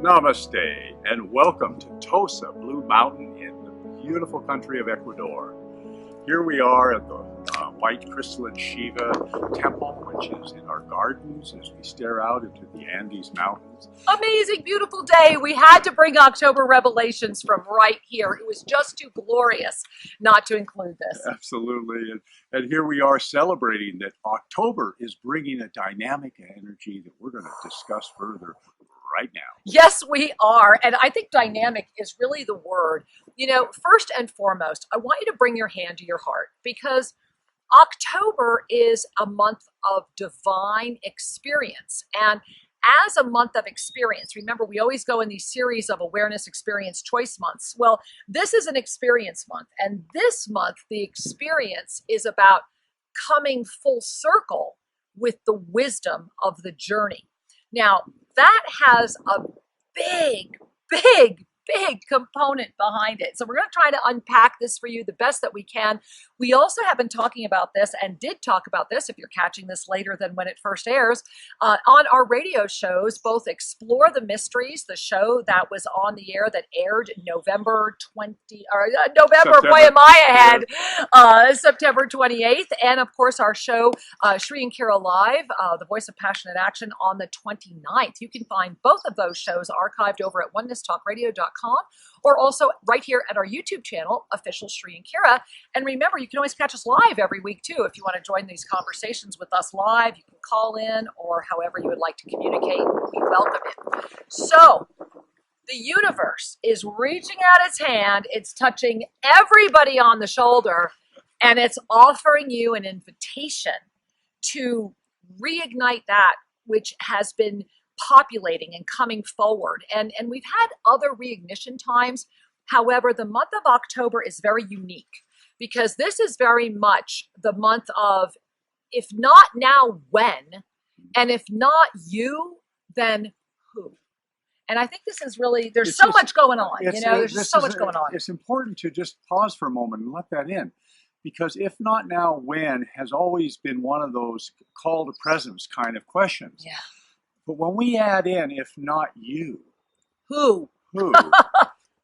Namaste and welcome to Tosa, Blue Mountain in the beautiful country of Ecuador. Here we are at the white crystalline Shiva temple, which is in our gardens as we stare out into the Andes Mountains. Amazing, beautiful day. We had to bring October Revelations from right here. It was just too glorious not to include this. Absolutely. And here we are celebrating that October is bringing a dynamic energy that we're going to discuss further right now. Yes, we are. And I think dynamic is really the word. You know, first and foremost, I want you to bring your hand to your heart because October is a month of divine experience. And as a month of experience, remember, we always go in these series of awareness, experience, choice months. Well, this is an experience month. And this month, the experience is about coming full circle with the wisdom of the journey. Now, that has a big component behind it. So we're going to try to unpack this for you the best that we can. We also have been talking about this and did talk about this, if you're catching this later than when it first airs, on our radio shows, both Explore the Mysteries, the show that was on the air that aired November 20, or November, September. boy am I ahead, September 28th, and of course our show, Shri and Kira Live, the Voice of Passionate Action on the 29th. You can find both of those shows archived over at onenesstalkradio.com or also right here at our YouTube channel, Official Shri and Kira. And remember, you can always catch us live every week too. If you want to join these conversations with us live, you can call in or however you would like to communicate. We welcome it. So the universe is reaching out its hand. It's touching everybody on the shoulder and it's offering you an invitation to reignite that which has been populating and coming forward. And we've had other reignition times. However, the month of October is very unique because this is very much the month of, if not now, when, and if not you, then who? And I think this is really, there's so much going on, there's just so much going on. It's important to just pause for a moment and let that in. Because if not now, when has always been one of those call to presence kind of questions. Yeah. But when we add in, if not you, who?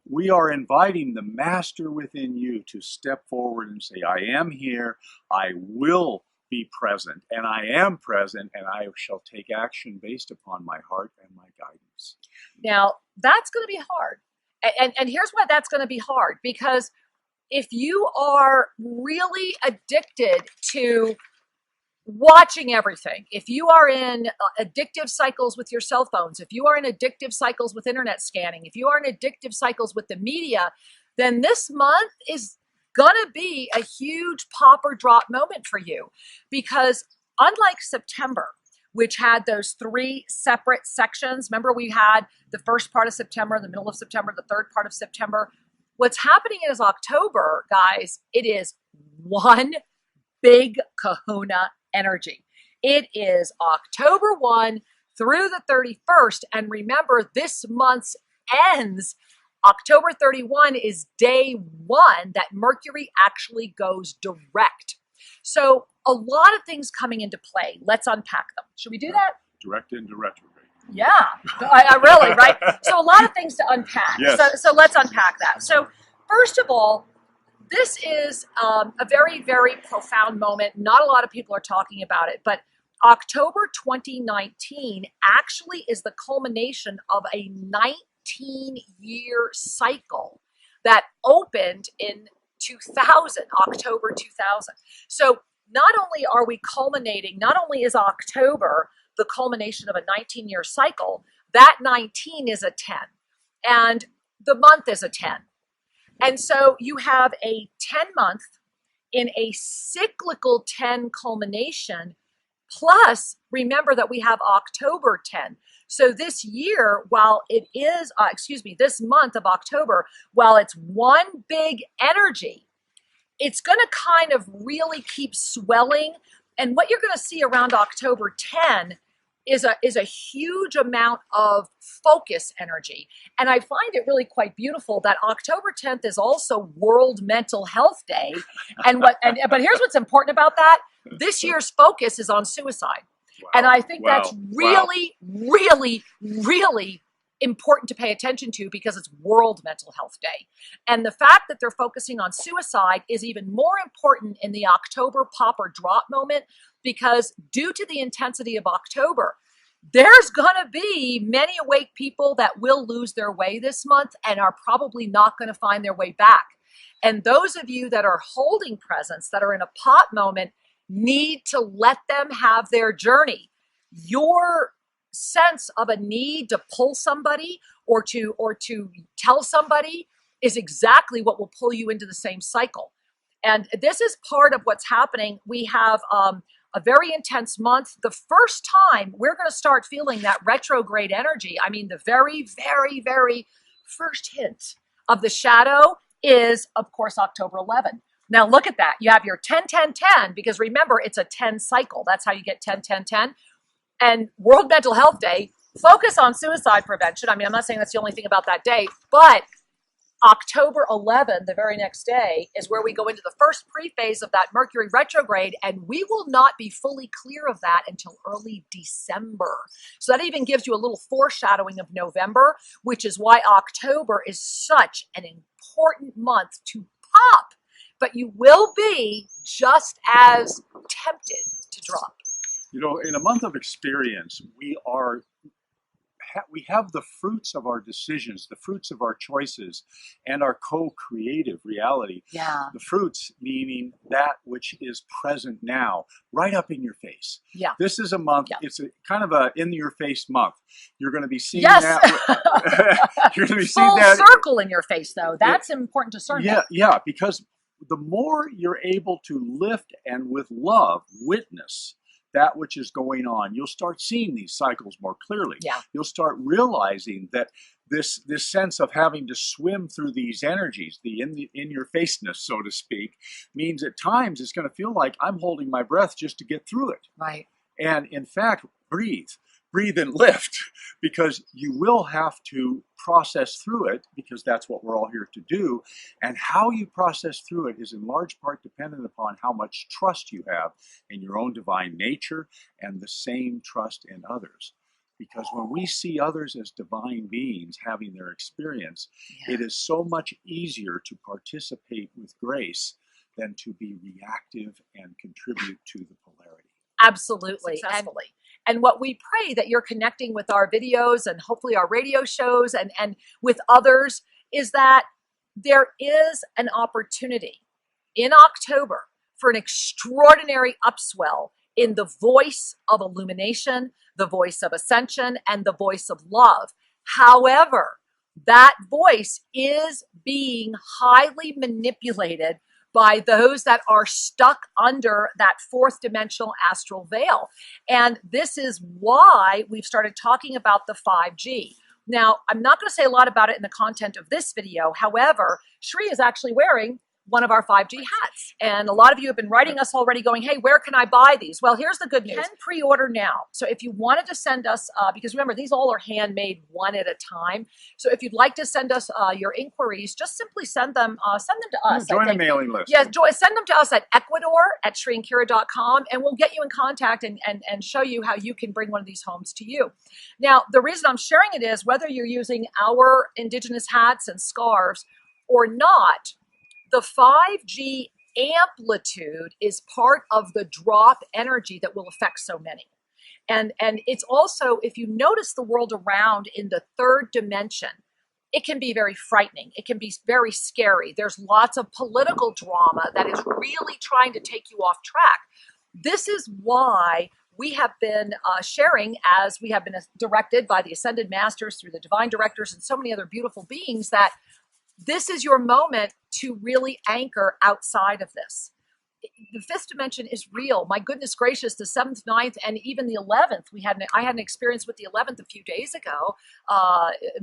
We are inviting the master within you to step forward and say, I am here, I will be present, and I am present, and I shall take action based upon my heart and my guidance. Now, that's going to be hard. And here's why that's going to be hard. Because if you are really addicted to watching everything, if you are in addictive cycles with your cell phones, if you are in addictive cycles with internet scanning, if you are in addictive cycles with the media, then this month is gonna be a huge pop or drop moment for you. Because unlike September, which had those three separate sections, remember we had the first part of September, the middle of September, the third part of September. What's happening is October, guys, it is one big kahuna energy. It is October 1 through the 31st. And remember, this month's ends, October 31 is day one that Mercury actually goes direct. So a lot of things coming into play. Let's unpack them. Should we do that? Direct into retrograde. Yeah, I really, right? So a lot of things to unpack. Yes. So let's unpack that. So first of all, this is a very, very profound moment. Not a lot of people are talking about it, but October 2019 actually is the culmination of a 19-year cycle that opened in 2000, October 2000. So not only are we culminating, not only is October the culmination of a 19-year cycle, that 19 is a 10, and the month is a 10. And so you have a 10-month in a cyclical 10 culmination, plus remember that we have October 10. So this year, while it is, this month of October, while it's one big energy, it's going to kind of really keep swelling. And what you're going to see around October 10 is a huge amount of focus energy. And I find it really quite beautiful that October 10th is also World Mental Health Day. But here's what's important about that. This year's focus is on suicide. Wow. And I think that's really, really, really important to pay attention to because it's World Mental Health Day. And the fact that they're focusing on suicide is even more important in the October pop or drop moment, because due to the intensity of October, there's going to be many awake people that will lose their way this month and are probably not going to find their way back. And those of you that are holding presence, that are in a pop moment, need to let them have their journey. Your sense of a need to pull somebody or to tell somebody is exactly what will pull you into the same cycle. And this is part of what's happening. We have a very intense month. The first time we're going to start feeling that retrograde energy, I mean, the very, very, very first hint of the shadow is, of course, October 11th. Now look at that. You have your 10, 10, 10, because remember, it's a 10 cycle. That's how you get 10, 10, 10. And World Mental Health Day, focus on suicide prevention. I mean, I'm not saying that's the only thing about that day, but October 11th, the very next day, is where we go into the first pre-phase of that Mercury retrograde, and we will not be fully clear of that until early December. So that even gives you a little foreshadowing of November, which is why October is such an important month to pop, but you will be just as tempted to drop. You know, in a month of experience, we have the fruits of our decisions, the fruits of our choices, and our co-creative reality. Yeah. The fruits meaning that which is present now, right up in your face. Yeah. This is a month, yeah. It's a kind of a in-your-face month. You're going to be seeing yes. that. You're going to be seeing full that. circle in your face, though. That's important discernment. Yeah, yeah, because the more you're able to lift and with love witness that which is going on, you'll start seeing these cycles more clearly. Yeah. You'll start realizing that this sense of having to swim through these energies, the in your faceness, so to speak, means at times it's going to feel like I'm holding my breath just to get through it. Right. And in fact, breathe and lift, because you will have to process through it, because that's what we're all here to do. And how you process through it is in large part dependent upon how much trust you have in your own divine nature and the same trust in others. Because when we see others as divine beings having their experience, it is so much easier to participate with grace than to be reactive and contribute to the polarity. Absolutely. Successfully. And what we pray that you're connecting with our videos and hopefully our radio shows and with others is that there is an opportunity in October for an extraordinary upswell in the voice of illumination, the voice of ascension, and the voice of love. However, that voice is being highly manipulated by those that are stuck under that fourth dimensional astral veil. And this is why we've started talking about the 5G. Now, I'm not going to say a lot about it in the content of this video. However, Shri is actually wearing one of our 5G hats. And a lot of you have been writing us already going, hey, where can I buy these? Well, here's the good news. You can pre-order now. So if you wanted to send us, because remember, these all are handmade one at a time. So if you'd like to send us your inquiries, just simply send them to us. Join a mailing list. Yes, send them to us at ecuador@shriandkira.com, and we'll get you in contact and show you how you can bring one of these homes to you. Now, the reason I'm sharing it is whether you're using our indigenous hats and scarves or not, the 5G amplitude is part of the drop energy that will affect so many. And it's also, if you notice the world around in the third dimension, it can be very frightening. It can be very scary. There's lots of political drama that is really trying to take you off track. This is why we have been sharing, as we have been directed by the Ascended Masters through the Divine Directors and so many other beautiful beings, that this is your moment to really anchor outside of this. The fifth dimension is real. My goodness gracious, the 7th, 9th, and even the 11th. I had an experience with the 11th a few days ago.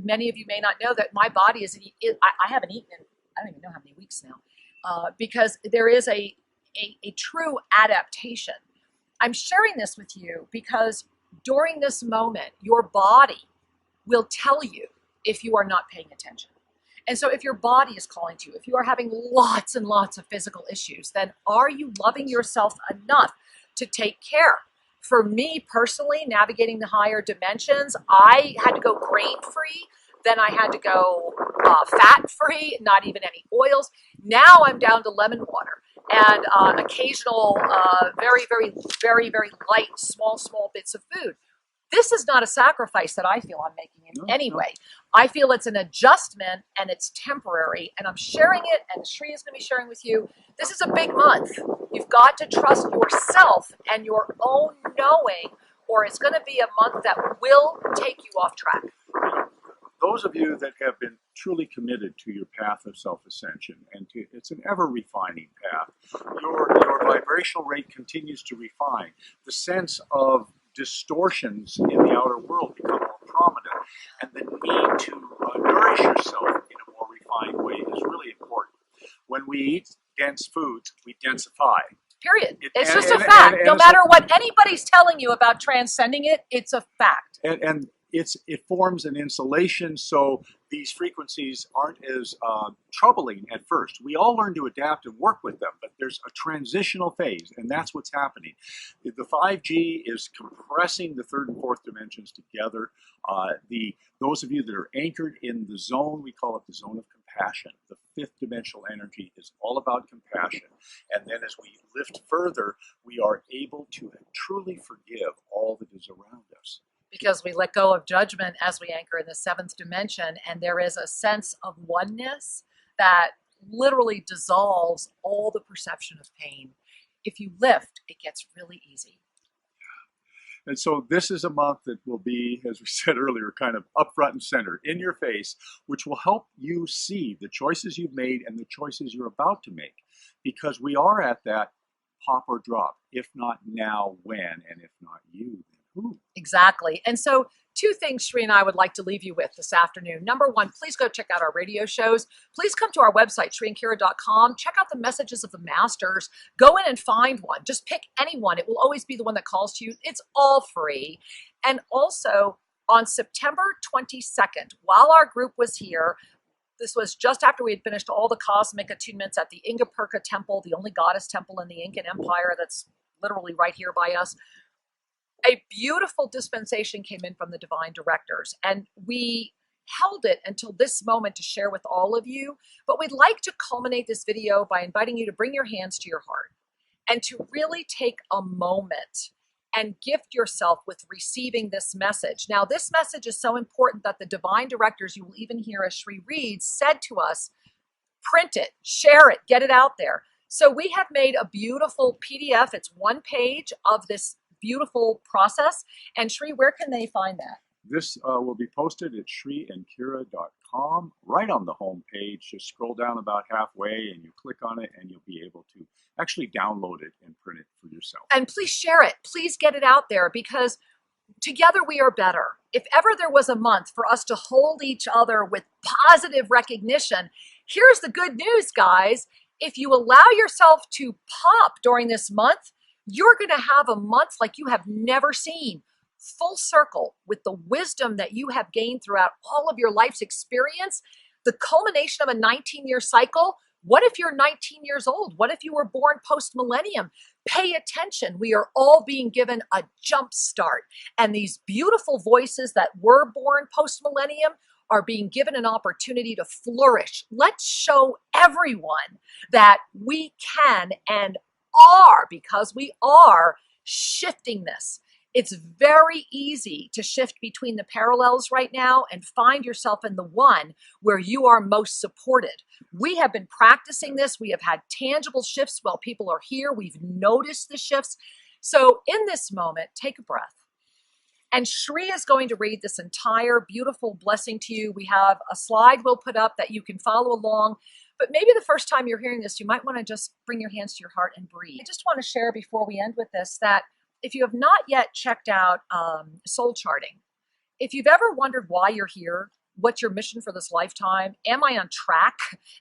Many of you may not know that my body is, I haven't eaten in, I don't even know how many weeks now, because there is a true adaptation. I'm sharing this with you because during this moment, your body will tell you if you are not paying attention. And so if your body is calling to you, if you are having lots and lots of physical issues, then are you loving yourself enough to take care? For me personally, navigating the higher dimensions, I had to go grain-free. Then I had to go fat-free, not even any oils. Now I'm down to lemon water and occasional, very light, small bits of food. This is not a sacrifice that I feel I'm making in any way. I feel it's an adjustment and it's temporary, and I'm sharing it, and Shri is going to be sharing with you. This is a big month. You've got to trust yourself and your own knowing, or it's going to be a month that will take you off track. Those of you that have been truly committed to your path of self-ascension, and it's an ever-refining path, your vibrational rate continues to refine. The sense of distortions in the outer world become more prominent, and the need to nourish yourself in a more refined way is really important. When we eat dense foods, we densify. Period. It's just a fact. No matter what anybody's telling you about transcending it, it's a fact. And it forms an insulation, so these frequencies aren't as troubling at first. We all learn to adapt and work with them, but there's a transitional phase, and that's what's happening. The 5G is compressing the third and fourth dimensions together. Those of you that are anchored in the zone, we call it the zone of compassion. The fifth dimensional energy is all about compassion. And then as we lift further, we are able to truly forgive all that is around us. Because we let go of judgment as we anchor in the seventh dimension, and there is a sense of oneness that literally dissolves all the perception of pain. If you lift, it gets really easy. And so this is a month that will be, as we said earlier, kind of up front and center, in your face, which will help you see the choices you've made and the choices you're about to make. Because we are at that pop or drop. If not now, when? And if not you, then who? Exactly. And so two things Shri and I would like to leave you with this afternoon. Number one, please go check out our radio shows. Please come to our website, shriandkira.com. Check out the messages of the masters. Go in and find one. Just pick anyone. It will always be the one that calls to you. It's all free. And also on September 22nd, while our group was here, this was just after we had finished all the cosmic attunements at the Ingapurka Temple, the only goddess temple in the Incan Empire that's literally right here by us. A beautiful dispensation came in from the divine directors, and we held it until this moment to share with all of you. But we'd like to culminate this video by inviting you to bring your hands to your heart and to really take a moment and gift yourself with receiving this message. Now, this message is so important that the divine directors, you will even hear as Shri reads, said to us, print it, share it, get it out there. So we have made a beautiful PDF. It's one page of this beautiful process. And Shri, where can they find that? This will be posted at shriandkira.com, right on the home page. Just scroll down about halfway and you click on it and you'll be able to actually download it and print it for yourself. And please share it. Please get it out there, because together we are better. If ever there was a month for us to hold each other with positive recognition, here's the good news, guys. If you allow yourself to pop during this month, you're going to have a month like you have never seen, full circle with the wisdom that you have gained throughout all of your life's experience, the culmination of a 19-year cycle. What if you're 19 years old? What if you were born post-millennium? Pay attention. We are all being given a jump start. And these beautiful voices that were born post-millennium are being given an opportunity to flourish. Let's show everyone that we can and are, because we are shifting this. It's very easy to shift between the parallels right now and find yourself in the one where you are most supported. We have been practicing this. We have had tangible shifts while people are here. We've noticed the shifts. So in this moment, take a breath. And Shri is going to read this entire beautiful blessing to you. We have a slide we'll put up that you can follow along. But maybe the first time you're hearing this, you might want to just bring your hands to your heart and breathe. I just want to share before we end with this that if you have not yet checked out soul charting, if you've ever wondered why you're here, what's your mission for this lifetime? Am I on track?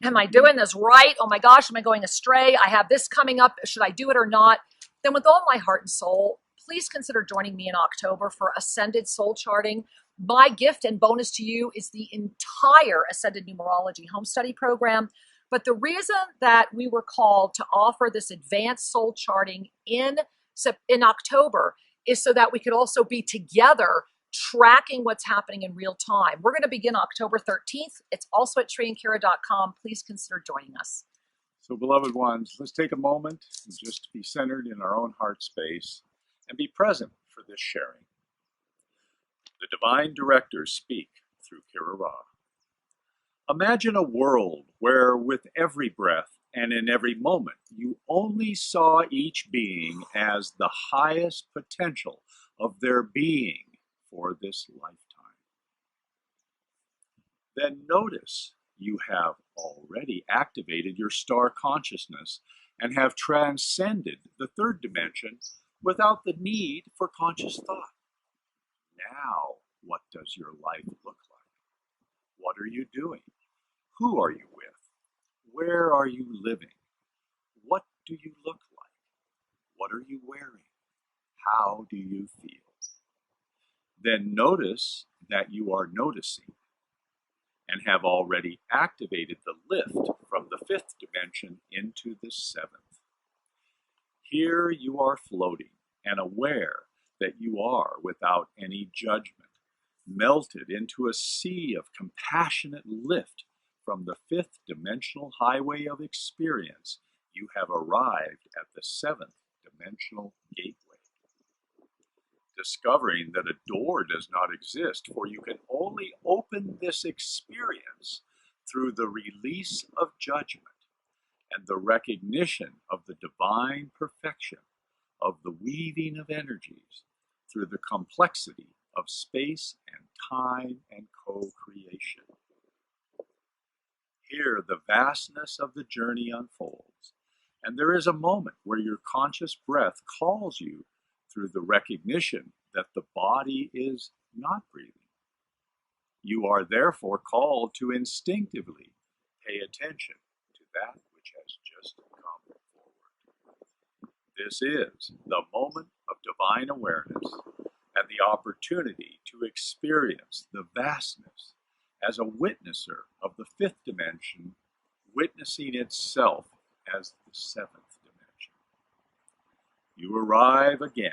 Am I doing this right? Oh my gosh, am I going astray? I have this coming up. Should I do it or not? Then with all my heart and soul, please consider joining me in October for Ascended Soul Charting. My gift and bonus to you is the entire Ascended Numerology Home Study Program. But the reason that we were called to offer this advanced soul charting in October is so that we could also be together tracking what's happening in real time. We're going to begin October 13th. It's also at shreeandkira.com. Please consider joining us. So, beloved ones, let's take a moment and just be centered in our own heart space and be present for this sharing. The divine directors speak through Kira Ra. Imagine a world where with every breath and in every moment, you only saw each being as the highest potential of their being for this lifetime. Then notice you have already activated your star consciousness and have transcended the third dimension without the need for conscious thought. Now, what does your life look like? What are you doing? Who are you with? Where are you living? What do you look like? What are you wearing? How do you feel? Then notice that you are noticing and have already activated the lift from the fifth dimension into the seventh. Here you are floating and aware that you are without any judgment, melted into a sea of compassionate lift from the fifth dimensional highway of experience. You have arrived at the seventh dimensional gateway. Discovering that a door does not exist, for you can only open this experience through the release of judgment and the recognition of the divine perfection of the weaving of energies through the complexity of space and time and co-creation. Here the vastness of the journey unfolds, and there is a moment where your conscious breath calls you through the recognition that the body is not breathing. You are therefore called to instinctively pay attention to that which has just come forward. This is the moment of divine awareness and the opportunity to experience the vastness as a witnesser of the fifth dimension, witnessing itself as the seventh dimension. You arrive again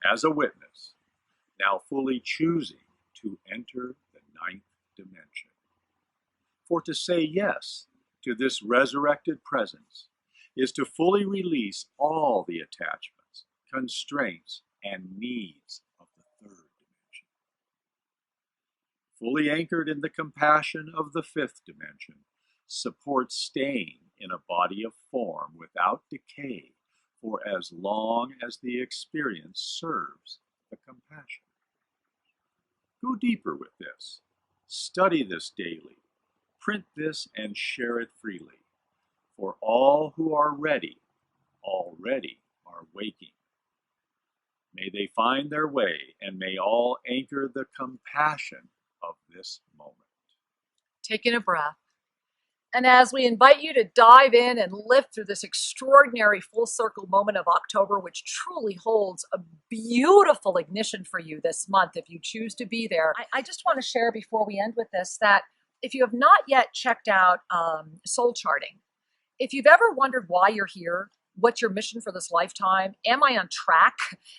as a witness, now fully choosing to enter the ninth dimension. For to say yes to this resurrected presence is to fully release all the attachments, constraints, and needs of the third dimension. Fully anchored in the compassion of the fifth dimension, supports staying in a body of form without decay for as long as the experience serves the compassion. Go deeper with this. Study this daily. Print this and share it freely. For all who are ready already are waking. May they find their way, and may all anchor the compassion of this moment. Taking a breath. And as we invite you to dive in and lift through this extraordinary full circle moment of October, which truly holds a beautiful ignition for you this month, if you choose to be there, I just want to share before we end with this that if you have not yet checked out soul charting, if you've ever wondered why you're here, what's your mission for this lifetime? Am I on track?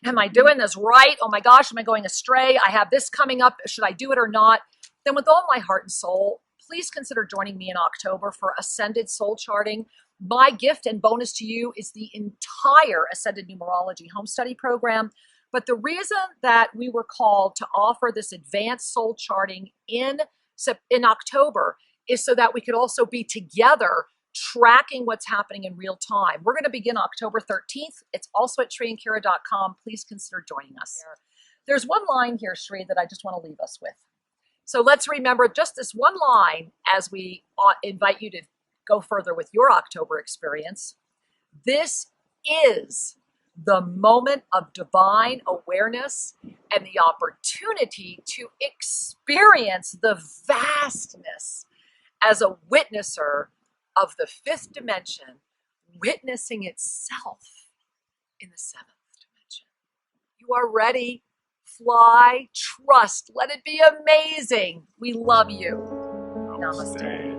Am I doing this right? Oh my gosh, am I going astray? I have this coming up. Should I do it or not? Then with all my heart and soul, please consider joining me in October for Ascended Soul Charting. My gift and bonus to you is the entire Ascended Numerology Home Study Program. But the reason that we were called to offer this advanced soul charting in October is so that we could also be together tracking what's happening in real time. We're going to begin October 13th. It's also at shreeandkira.com. Please consider joining us. There's one line here, Shree, that I just want to leave us with. So let's remember just this one line as we invite you to go further with your October experience. This is the moment of divine awareness and the opportunity to experience the vastness as a witnesser of the fifth dimension, witnessing itself in the seventh dimension. You are ready. Fly, trust, let it be amazing. We love you. Namaste.